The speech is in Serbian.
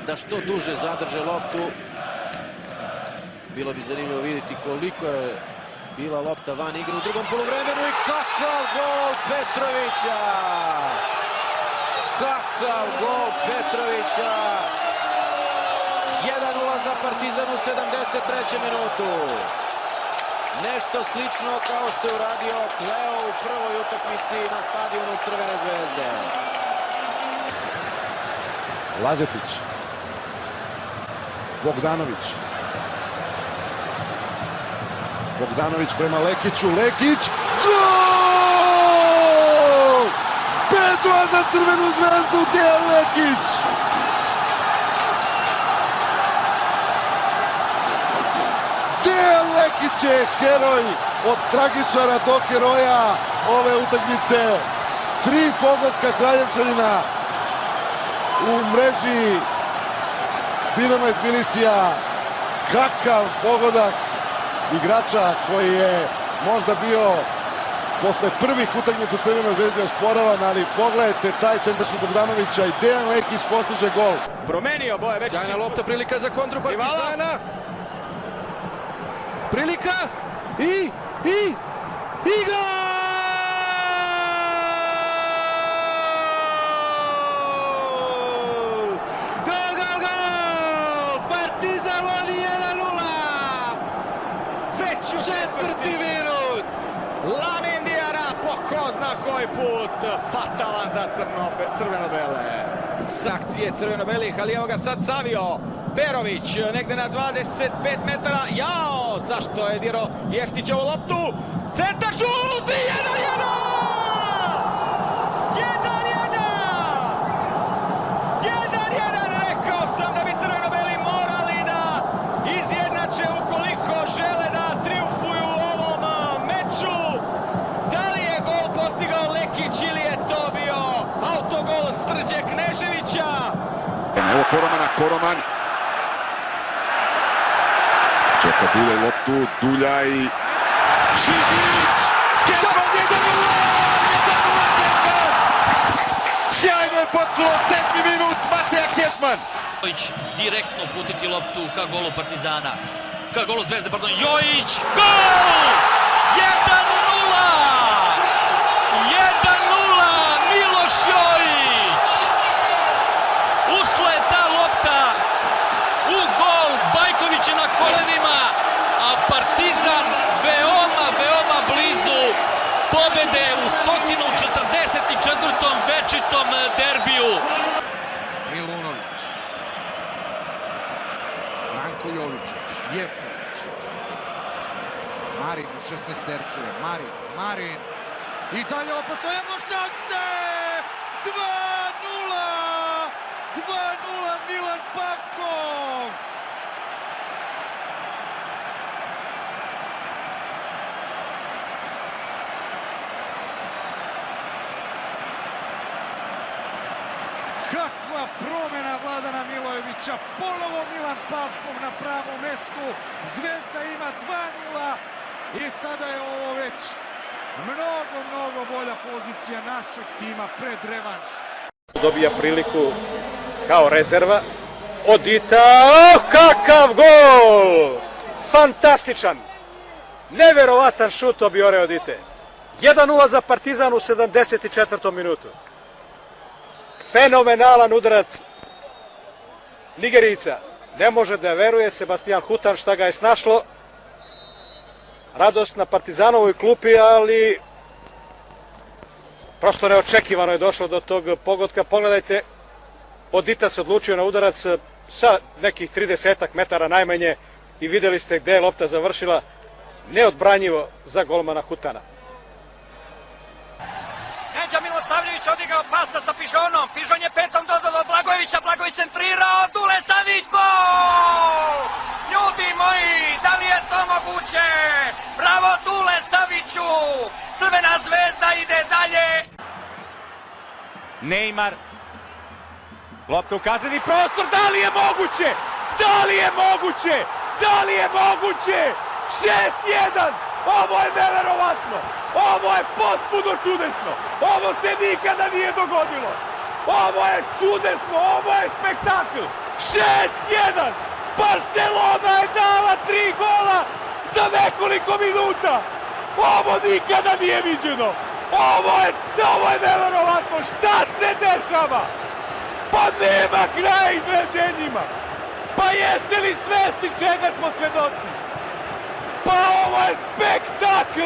da što duže zadrže loptu. Bilo bi zanimljivo vidjeti koliko je bila lopta van igre u drugom poluvremenu i kakav gol Petrovića! Kakav gol Petrovića! 1:0 za Partizan u 73. minutu. Nešto slično kao što je uradio Kleo u prvoj utakmici na stadionu Crvene zvezde. Lazetić. Bogdanović. Bogdanović prema Lekiću. Lekić! Gol! 5:2 za Crvenu zvezdu. Dejan Lekić! Dejan Lekić je heroj, od tragičara do heroja ove utakmice. 3 pogotka Kraljevčanina u mreži Dinama Tbilisija. Kakav pogodak igrača koji je možda bio posle prvih utakmica u Crvenoj zvezdi osporavan, ali pogledajte taj centaršut Bogdanovića i Dejan Lekić postiže gol. Promenio boje već. Sjajna lopta, prilika za kontru Partizana. Prilika i gol! Gol! Partizan vodi 1:0. Već u 4. minut. Lamin Diarra po ko zna koji put. Fatalan za crveno-bele. S akcije crveno-belih, ali evo ga sad Savio. Berović negde na 25 metara. Jao, zašto je dirao Jeftićevu loptu? Centar šut i 1:1! 1:1! Rekao sam da bi crveno-beli morali da izjednače ukoliko žele da triumfuju u ovom meču. Da li je gol postigao Lekić ili je to bio autogol Srđe Kneževića? Evo Koroman. Čeka Dulja loptu, Dulja i Šidić! Kesman 1:0! Sjajno je počelo 7. minut, Mateja Kesman! Direktno putiti loptu ka golu Partizana. Ka golu Zvezde, pardon. Jojić! Gol! 1:0! 1:0! Miloš Jojić! Ušla je ta lopta u gol. Bajković je na kolenima, a Partizan veoma blizu pobede u 144. večitom derbiju. Milunović, Branko Jovičić, Jeftović, Marin u 16-tercu je, Marin i dalje opasno, jedno šanse! 2:0 Milan Pavkov! Kakva promjena Vladana Milojevića, ponovo Milan Pavkov na pravom mestu, Zvezda ima 2:0 i sada je ovo već mnogo bolja pozicija našeg tima pred revanš. Dobija priliku kao rezerva. Odita, kakav gol! Fantastičan! Neverovatan šut Obiore Odite. 1:0 za Partizan u 74. minutu. Fenomenalan udarac Nigerica. Ne može da veruje Sebastian Hutan šta ga je snašlo. Radost na Partizanovoj klupi, ali prosto neočekivano je došlo do tog pogotka. Pogledajte, Odita se odlučio na udarac sa nekih 30 metara najmanje i videli ste gde je lopta završila. Neodbranjivo za golmana Hutana. Neđa Milosavljević odigao pasa sa Pižonom. Pižon je petom dodao Blagojevića. Blagojević centrirao. Dule Savić, gol! Ljudi moji, da li je to moguće? Bravo Dule Saviću! Crvena zvezda ide dalje. Neymar. Lopta u kazneni prostor. Da li je moguće? Da li je moguće? Da li je moguće? 6:1! Ovo je neverovatno! Ovo je potpuno čudesno! Ovo se nikada nije dogodilo! Ovo je čudesno! Ovo je spektakl! 6-1! Barcelona je dala 3 gola za nekoliko minuta! Ovo nikada nije viđeno! Ovo je neverovatno! Šta se dešava? Pa nema kraja iznenađenjima! Pa jeste li svesni čega smo svedoci? Pa ovo je spektakl!